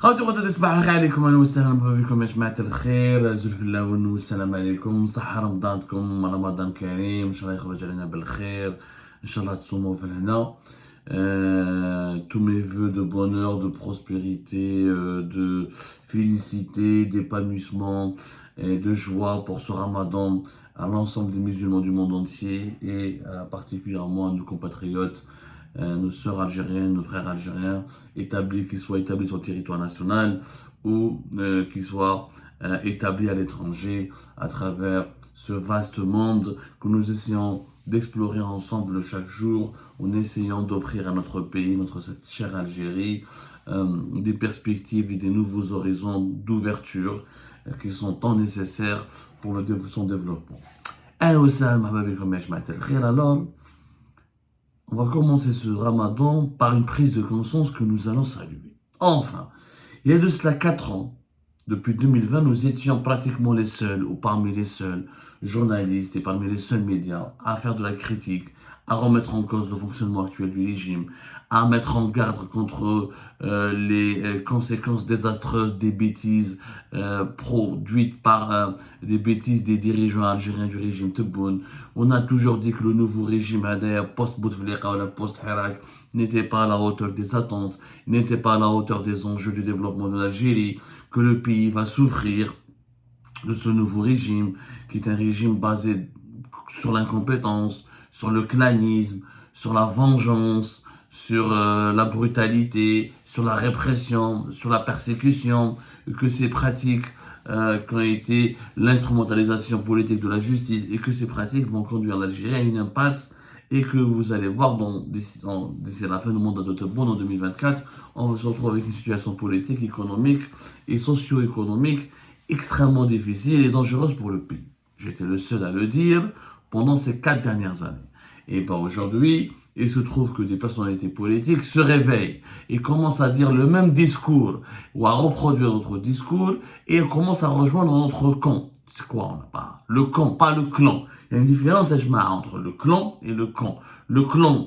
خواتي غدا تصبح الخير عليكم، اهلا وسهلا بكم يا جماعه الخير. زول في الله والسلام عليكم. صحه رمضانكم، رمضان كريم، ان شاء الله يخرج علينا بالخير، ان شاء الله تصوموا في الهنا. Tous mes vœux de bonheur, de prospérité, de félicité, d'épanouissement et de joie pour ce ramadan à l'ensemble des musulmans du monde entier et particulièrement à nos compatriotes, nos sœurs algériennes, nos frères algériens, qu'ils soient établis sur le territoire national ou qu'ils soient établis à l'étranger à travers ce vaste monde que nous essayons d'explorer ensemble chaque jour en essayant d'offrir à notre pays, cette chère Algérie, des perspectives et des nouveaux horizons d'ouverture qui sont tant nécessaires pour son développement. Alors, on va commencer ce ramadan par une prise de conscience que nous allons saluer. Enfin, il y a de cela 4 ans, depuis 2020, nous étions pratiquement les seuls, ou parmi les seuls journalistes et parmi les seuls médias à faire de la critique, à remettre en cause le fonctionnement actuel du régime, à mettre en garde contre les conséquences désastreuses des bêtises produites par des bêtises des dirigeants algériens du régime Tebboune. On a toujours dit que le nouveau régime post-Bouteflika ou la post-Hirak n'était pas à la hauteur des attentes, n'était pas à la hauteur des enjeux du développement de l'Algérie, que le pays va souffrir de ce nouveau régime, qui est un régime basé sur l'incompétence, sur le clanisme, sur la vengeance, sur la brutalité, sur la répression, sur la persécution, que ces pratiques qui ont été l'instrumentalisation politique de la justice et que ces pratiques vont conduire l'Algérie à une impasse et que vous allez voir d'ici la fin du mandat de Tebboune en 2024, on va se retrouver avec une situation politique, économique et socio-économique extrêmement difficile et dangereuse pour le pays. J'étais le seul à le dire pendant ces 4 dernières années. Et aujourd'hui, il se trouve que des personnalités politiques se réveillent et commencent à dire le même discours ou à reproduire notre discours et commencent à rejoindre notre camp. C'est quoi? On n'a pas le camp, pas le clan. Il y a une différence entre le clan et le camp. Le clan,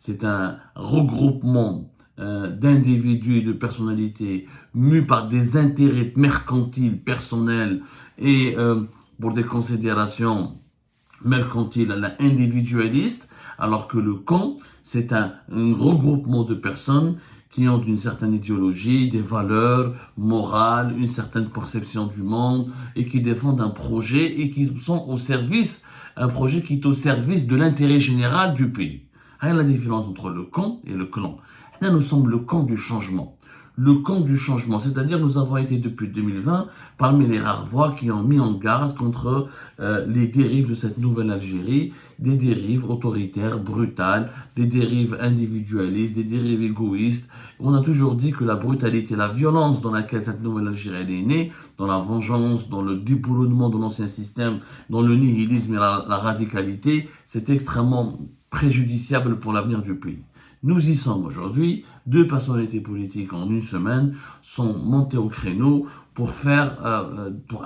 c'est un regroupement d'individus et de personnalités mus par des intérêts mercantiles, personnels et pour des considérations mercantiles, individualistes, alors que le camp, c'est un regroupement de personnes qui ont une certaine idéologie, des valeurs morales, une certaine perception du monde et qui défendent un projet et qui sont un projet qui est au service de l'intérêt général du pays. Rien la différence entre le camp et le clan. Là, nous sommes le camp du changement. Le camp du changement, c'est-à-dire nous avons été depuis 2020 parmi les rares voix qui ont mis en garde contre les dérives de cette nouvelle Algérie, des dérives autoritaires, brutales, des dérives individualistes, des dérives égoïstes. On a toujours dit que la brutalité, la violence dans laquelle cette nouvelle Algérie est née, dans la vengeance, dans le déboulonnement de l'ancien système, dans le nihilisme et la radicalité, c'est extrêmement préjudiciable pour l'avenir du pays. Nous y sommes aujourd'hui. 2 personnalités politiques en une semaine sont montées au créneau pour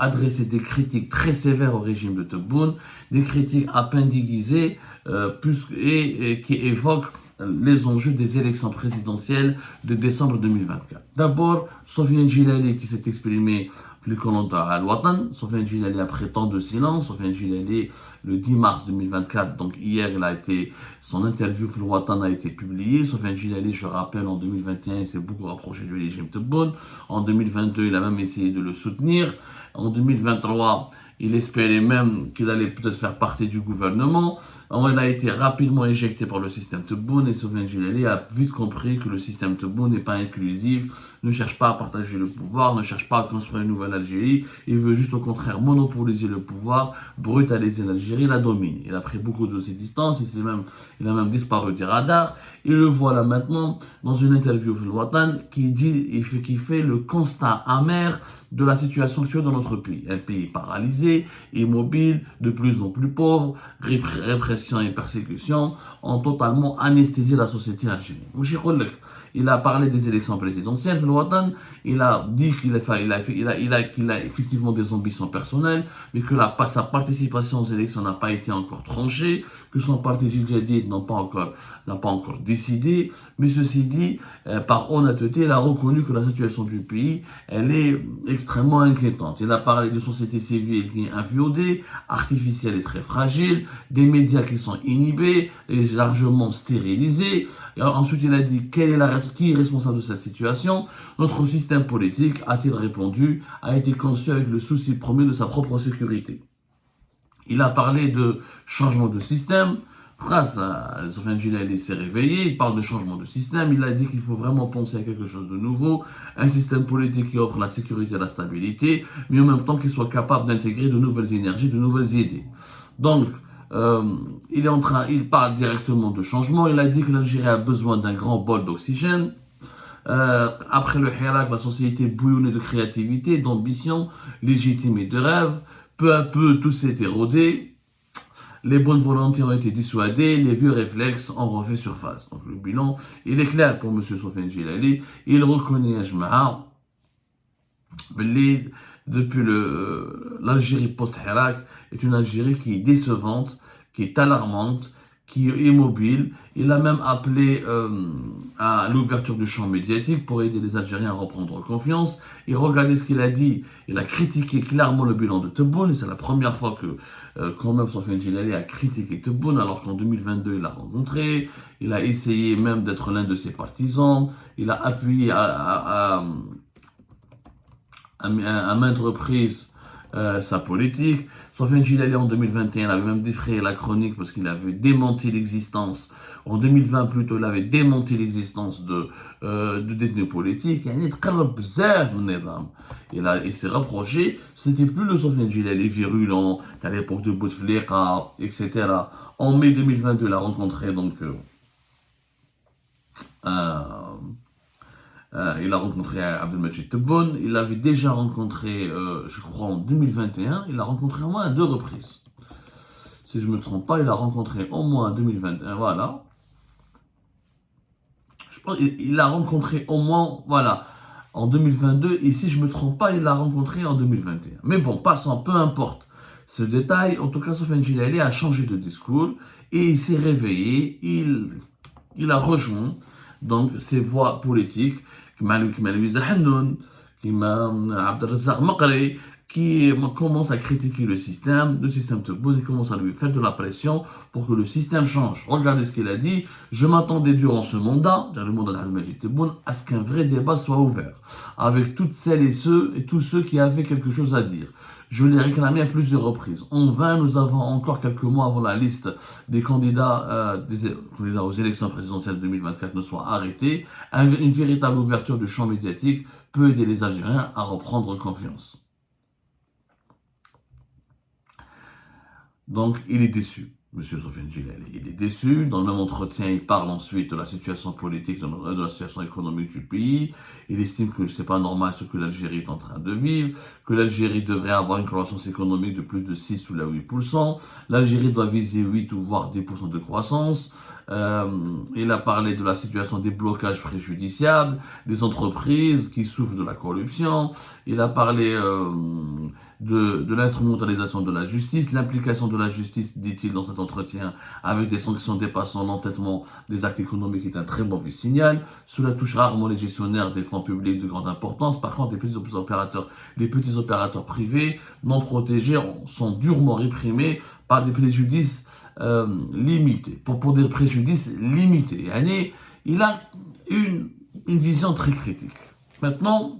adresser des critiques très sévères au régime de Tebboune, des critiques à peine déguisées et qui évoquent les enjeux des élections présidentielles de décembre 2024. D'abord, Sofiane Djilali qui s'est exprimé Al-Watan. Sofiane Djilali après temps de silence. Sofiane Djilali le 10 mars 2024, donc hier, son interview Al-Watan a été publiée. Sofiane Djilali, je rappelle, en 2021, il s'est beaucoup rapproché du régime Tebboune. En 2022, il a même essayé de le soutenir. En 2023, il espérait même qu'il allait peut-être faire partie du gouvernement. Alors, il a été rapidement éjecté par le système Tebboune et Sofiane Djilali a vite compris que le système Tebboune n'est pas inclusif, ne cherche pas à partager le pouvoir, ne cherche pas à construire une nouvelle Algérie. Il veut juste au contraire monopoliser le pouvoir, brutaliser l'Algérie, la dominer. Il a pris beaucoup de ses distances, il a même disparu des radars. Et le voilà maintenant dans une interview au Watan qui fait le constat amer de la situation actuelle dans notre pays. Un pays paralysé, immobile, de plus en plus pauvre, répression et persécution ont totalement anesthésié la société algérienne. il a parlé des élections présidentielles. Il a dit qu'il a effectivement des ambitions personnelles, mais que sa participation aux élections n'a pas été encore tranchée, que son parti djihadiste n'a pas encore décidé. Mais ceci dit, par honnêteté, il a reconnu que la situation du pays, elle est extrêmement inquiétante. Il a parlé de société civile qui est inféodée, artificielle et très fragile, des médias qui sont inhibés et largement stérilisés. Et ensuite, il a dit qui est responsable de cette situation. Notre système politique, a-t-il répondu, a été conçu avec le souci premier de sa propre sécurité. Il a parlé de changement de système. Grâce à Sofiane Djellali s'est réveillé, il parle de changement de système, il a dit qu'il faut vraiment penser à quelque chose de nouveau, un système politique qui offre la sécurité et la stabilité, mais en même temps qu'il soit capable d'intégrer de nouvelles énergies, de nouvelles idées. Donc, il parle directement de changement, il a dit que l'Algérie a besoin d'un grand bol d'oxygène. Après le Hirak, la société bouillonnait de créativité, d'ambition, légitime et de rêve. Peu à peu, tout s'est érodé. Les bonnes volontés ont été dissuadées, les vieux réflexes ont refait surface. Donc le bilan, il est clair pour M. Sofiane Djellali. Il reconnaît Ajma'a, depuis l'Algérie post-Hirak est une Algérie qui est décevante, qui est alarmante, qui est immobile. Il a même appelé à l'ouverture du champ médiatique pour aider les Algériens à reprendre confiance. Et regardez ce qu'il a dit. Il a critiqué clairement le bilan de Tebboune. Et c'est la première fois que, quand même, Sofiane Djellali a critiqué Tebboune, alors qu'en 2022, il l'a rencontré. Il a essayé même d'être l'un de ses partisans. Il a appuyé à maintes reprises sa politique. Sofiane Djellali en 2021, il avait même défrayé la chronique parce qu'il avait démenti l'existence. En 2020 plutôt, il avait démenti l'existence de détenus politiques. Il s'est rapproché. C'était plus le Sofiane Djellali virulent à l'époque de Bouteflika, etc. En mai 2022, il a rencontré donc il a rencontré Abdelmajid Tebboune. Il l'avait déjà rencontré, je crois, en 2021. Il l'a rencontré au moins à 2 reprises. Si je ne me trompe pas, il l'a rencontré au moins en 2021. Voilà. Je pense qu'il l'a rencontré au moins, voilà, en 2022. Et si je ne me trompe pas, il l'a rencontré en 2021. Mais bon, passons, peu importe ce détail. En tout cas, Sofiane Djellali a changé de discours et il s'est réveillé. Il a rejoint donc ses voix politiques qui commence à critiquer le système Tebboune, il commence à lui faire de la pression pour que le système change. Regardez ce qu'il a dit. Je m'attendais durant ce mandat, dans le mandat d'Abdelmajid Tebboune, à ce qu'un vrai débat soit ouvert, avec toutes celles et tous ceux qui avaient quelque chose à dire. Je l'ai réclamé à plusieurs reprises. En vain, nous avons encore quelques mois avant la liste des candidats aux élections présidentielles 2024 ne soit arrêtée. Une véritable ouverture du champ médiatique peut aider les Algériens à reprendre confiance. Donc, il est déçu, M. Sofiane Djellali. Il est déçu. Dans le même entretien, il parle ensuite de la situation politique, de la situation économique du pays. Il estime que ce n'est pas normal ce que l'Algérie est en train de vivre, que l'Algérie devrait avoir une croissance économique de plus de 6 ou 8%. L'Algérie doit viser 8 ou voire 10% de croissance. Il a parlé de la situation des blocages préjudiciables, des entreprises qui souffrent de la corruption. Il a parlé de l'instrumentalisation de la justice, l'implication de la justice, dit-il dans cet entretien, avec des sanctions dépassant l'entêtement des actes économiques est un très mauvais signal. Cela touche rarement les gestionnaires des fonds publics de grande importance. Par contre, les petits opérateurs privés non protégés sont durement réprimés par des préjudices limités. Pour des préjudices limités. Il a une vision très critique. Maintenant,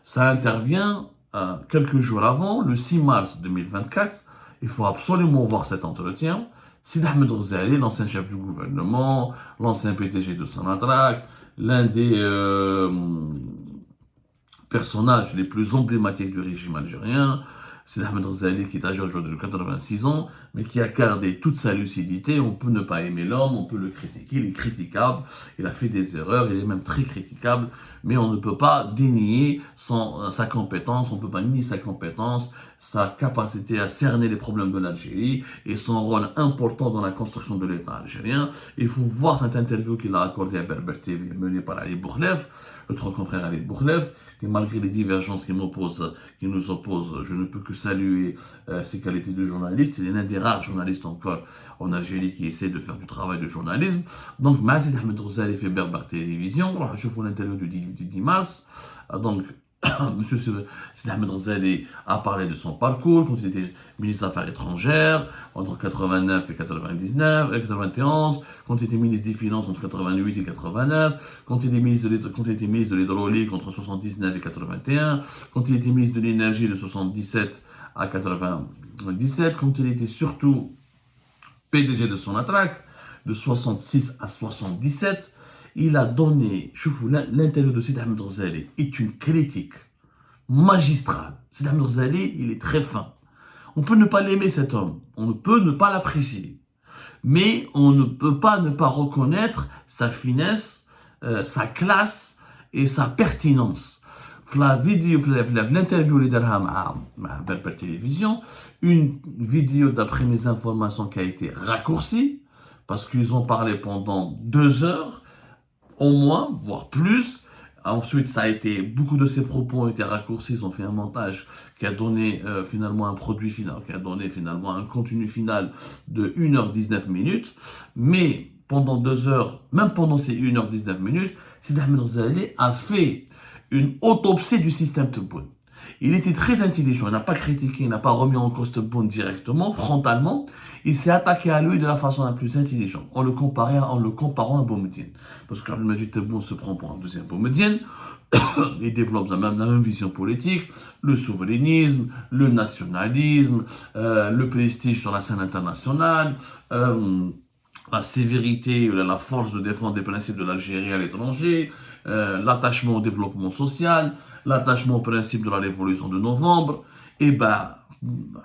ça intervient quelques jours avant, le 6 mars 2024, il faut absolument voir cet entretien. Sidi Ahmed Ghazali, l'ancien chef du gouvernement, l'ancien PDG de Sonatrach, l'un des personnages les plus emblématiques du régime algérien, Sidi Ahmed Ghazali qui est âgé aujourd'hui de 86 ans, mais qui a gardé toute sa lucidité. On peut ne pas aimer l'homme, on peut le critiquer, il est critiquable, il a fait des erreurs, il est même très critiquable, mais on ne peut pas dénier sa compétence, on ne peut pas nier sa compétence, sa capacité à cerner les problèmes de l'Algérie et son rôle important dans la construction de l'État algérien. Il faut voir cette interview qu'il a accordée à Berber TV, menée par Ali Bourlef, notre confrère Ali Bourlef, qui malgré les divergences qui nous opposent, je ne peux que saluer ses qualités de journaliste. Il est l'un des rares journalistes encore en Algérie qui essaie de faire du travail de journalisme. Donc, Mazid Ahmed Ghazali fait Berber Télévision. Je vous l'interview du 10 mars. Donc, Monsieur Sidi Ahmed Ghazali a parlé de son parcours quand il était ministre des Affaires étrangères entre 89 et 91, quand il était ministre des Finances entre 88 et 89, quand il était ministre de l'Hydraulique entre 79 et 81, quand il était ministre de l'Énergie de 77 à 97, quand il était surtout PDG de Sonatrach de 66 à 77. Il a donné, je vous l'interview de Sidi Ahmed Ghazali est une critique magistrale. Sidi Ahmed Ghazali, il est très fin. On peut ne pas l'aimer cet homme, on ne peut ne pas l'apprécier, mais on ne peut pas ne pas reconnaître sa finesse, sa classe et sa pertinence. La vidéo, l'interview les à Berber Télévision, une vidéo d'après mes informations qui a été raccourcie parce qu'ils ont parlé pendant 2 heures. Au moins, voire plus. Ensuite, beaucoup de ces propos ont été raccourcis, ils ont fait un montage qui a donné finalement un produit final, qui a donné finalement un contenu final de 1h19 minutes. Mais pendant 2 heures, même pendant ces 1h19 minutes, Sidi Ahmed Ghazali a fait une autopsie du système Tebboune. Il était très intelligent, il n'a pas critiqué, il n'a pas remis en cause Tebboune directement, frontalement. Il s'est attaqué à lui de la façon la plus intelligente, en le comparant à Boumediene. Parce qu'Abdelmajid Tebboune se prend pour un deuxième Boumediene, il développe la même vision politique, le souverainisme, le nationalisme, le prestige sur la scène internationale, la sévérité, la force de défendre des principes de l'Algérie à l'étranger, l'attachement au développement social, l'attachement au principe de la révolution de novembre. Et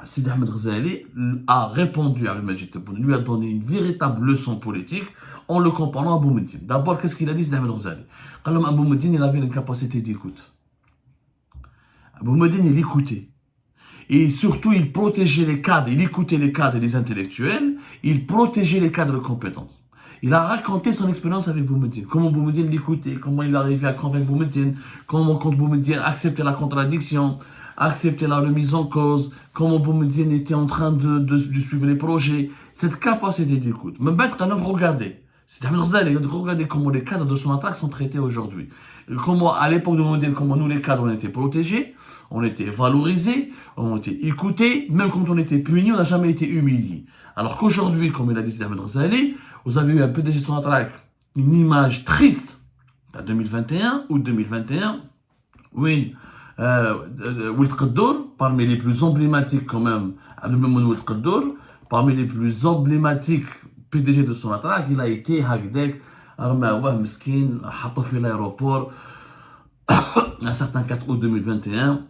Sidi Ahmed Ghazali a répondu à Abdelmajid Tebboune, lui a donné une véritable leçon politique en le comparant à Boumediene. D'abord, qu'est-ce qu'il a dit Sidi Ahmed Ghazali? Boumediene, il avait une capacité d'écoute. Boumediene, il écoutait. Et surtout, il protégeait les cadres, il écoutait les cadres et les intellectuels, il protégeait les cadres compétents. Il a raconté son expérience avec Boumediene, comment Boumediene l'écoutait, comment il arrivait à convaincre Boumediene, comment Boumediene acceptait la contradiction, accepter la remise en cause, comment Boumediene était en train de suivre les projets, cette capacité d'écoute. Mais regardez, regardez comment les cadres de son attaque sont traités aujourd'hui. Comment, à l'époque de Boumediene, comment nous les cadres, on était protégés, on était valorisés, on était écoutés, même quand on était punis, on n'a jamais été humiliés. Alors qu'aujourd'hui, comme il a dit Sidi Ahmed Ghazali, vous avez eu un PDG de son attaque, une image triste, en 2021 ou 2021, oui. Ould Qaddour, parmi les plus emblématiques quand même, Abdelmamoun Ould Qaddour, parmi les plus emblématiques PDG de son attaque, il a été Hagdek, Armaouah Meskin, Hatofi l'aéroport, un certain 4 août 2021,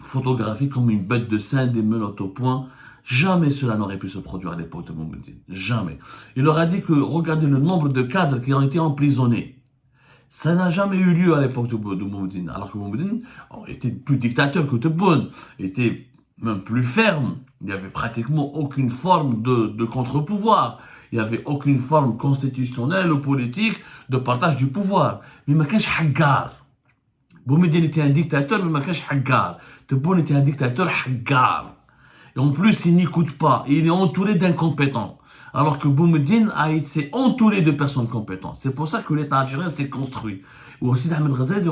photographié comme une bête de sein, des menottes au poing. Jamais cela n'aurait pu se produire à l'époque de Boumediene. Jamais. Il leur a dit que regardez le nombre de cadres qui ont été emprisonnés. Ça n'a jamais eu lieu à l'époque de Boumediene, alors que Boumediene était plus dictateur que Tebboune, était même plus ferme. Il n'y avait pratiquement aucune forme de contre-pouvoir. Il n'y avait aucune forme constitutionnelle ou politique de partage du pouvoir. Mais ma kanch haggar. Boumediene était un dictateur, mais ma kanch haggar. Tebboune était un dictateur haggar. Et en plus, il n'écoute pas. Et il est entouré d'incompétents. Alors que Boumediene a été entouré de personnes compétentes. C'est pour ça que l'État algérien s'est construit. Ou Sidi Ahmed Ghazali,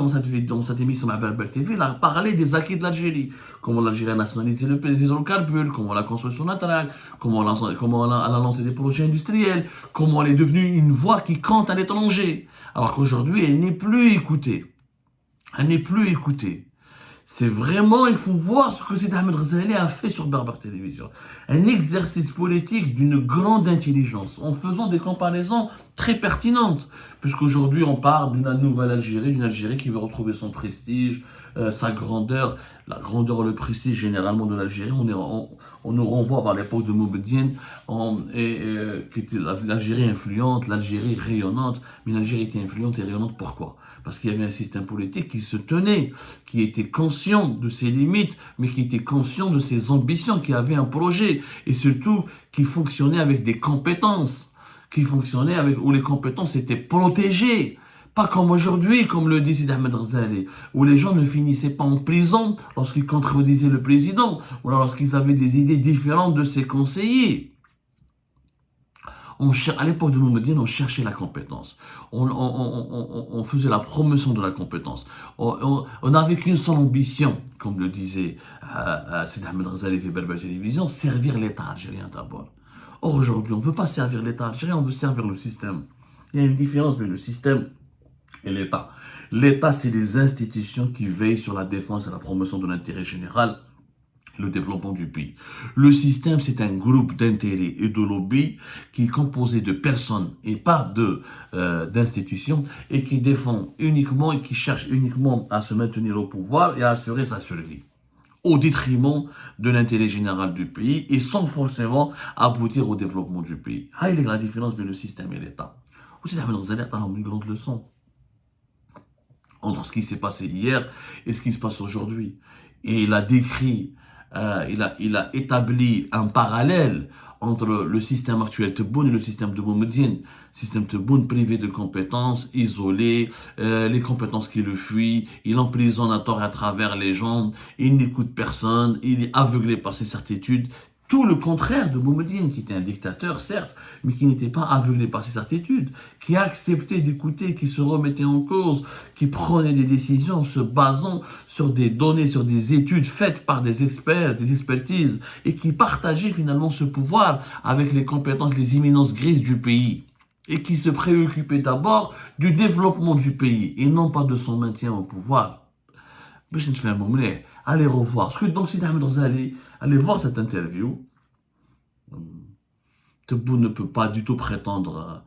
dans cette émission à Berber TV, il a parlé des acquis de l'Algérie. Comment l'Algérie a nationalisé le hydrocarbures, comment elle a construit son attaque, comment elle a lancé des projets industriels, comment elle est devenue une voix qui compte à l'étranger. Alors qu'aujourd'hui, elle n'est plus écoutée. Elle n'est plus écoutée. C'est vraiment, il faut voir ce que Sidi Ahmed Ghazali a fait sur Berber Télévision. Un exercice politique d'une grande intelligence, en faisant des comparaisons très pertinentes. Puisqu'aujourd'hui, on parle d'une nouvelle Algérie, d'une Algérie qui veut retrouver son prestige, sa grandeur, la grandeur, le prestige généralement de l'Algérie, on nous renvoie vers l'époque de Moubedine, qui était l'Algérie influente, l'Algérie rayonnante. Mais l'Algérie était influente et rayonnante, pourquoi? Parce qu'il y avait un système politique qui se tenait, qui était conscient de ses limites, mais qui était conscient de ses ambitions, qui avait un projet, et surtout qui fonctionnait avec des compétences, où les compétences étaient protégées. Pas comme aujourd'hui, comme le dit Sidi Ahmed Ghazali, où les gens ne finissaient pas en prison lorsqu'ils contredisaient le président, ou lorsqu'ils avaient des idées différentes de ses conseillers. À l'époque de Moumedine, on cherchait la compétence. On faisait la promotion de la compétence. On n'avait qu'une seule ambition, comme le disait Sidi Ahmed Ghazali et Berbère Télévision, servir l'État algérien d'abord. Or, aujourd'hui, on ne veut pas servir l'État algérien, on veut servir le système. Il y a une différence entre le système et l'État. L'État, c'est les institutions qui veillent sur la défense et la promotion de l'intérêt général et le développement du pays. Le système, c'est un groupe d'intérêts et de lobbies qui est composé de personnes et pas d'institutions et qui défend uniquement et qui cherche uniquement à se maintenir au pouvoir et à assurer sa survie au détriment de l'intérêt général du pays et sans forcément aboutir au développement du pays. Il y a la différence entre le système et l'État. Aussi, ça va une grande leçon entre ce qui s'est passé hier et ce qui se passe aujourd'hui. Et il a décrit, il a établi un parallèle entre le système actuel Tebboune et le système de Moumedine. Système Tebboune privé de compétences, isolé, les compétences qui le fuient, il emprisonne à tort et à travers les gens, il n'écoute personne, il est aveuglé par ses certitudes. Tout le contraire de Moumedine, qui était un dictateur, certes, mais qui n'était pas aveuglé par ses certitudes, qui acceptait d'écouter, qui se remettait en cause, qui prenait des décisions en se basant sur des données, sur des études faites par des experts, des expertises, et qui partageait finalement ce pouvoir avec les compétences, les éminences grises du pays, et qui se préoccupait d'abord du développement du pays, et non pas de son maintien au pouvoir. Allez revoir. Donc, Sidi Ahmed Ghazali, allez voir cette interview. Tebboune ne peut pas du tout prétendre.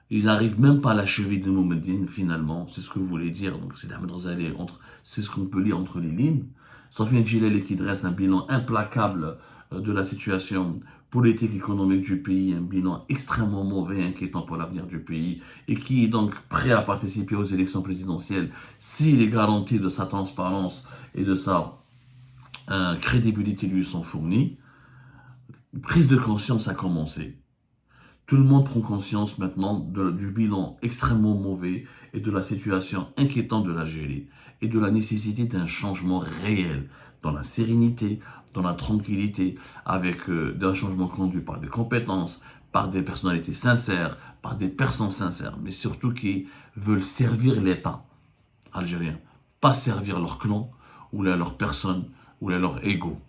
Il n'arrive même pas à la cheville de Moumedine, finalement. C'est ce que vous voulez dire. Donc, Sidi Ahmed Ghazali, c'est ce qu'on peut lire entre les lignes. Sofiane Djilali qui dresse un bilan implacable de la situation politique, économique du pays, un bilan extrêmement mauvais, inquiétant pour l'avenir du pays, et qui est donc prêt à participer aux élections présidentielles si les garanties de sa transparence et de sa crédibilité lui sont fournies. Une prise de conscience a commencé. Tout le monde prend conscience maintenant du bilan extrêmement mauvais et de la situation inquiétante de l'Algérie et de la nécessité d'un changement réel dans la sérénité, dans la tranquillité, avec d'un changement conduit par des compétences, par des personnalités sincères, par des personnes sincères, mais surtout qui veulent servir l'État algérien, pas servir leur clan ou leur personne ou leur ego.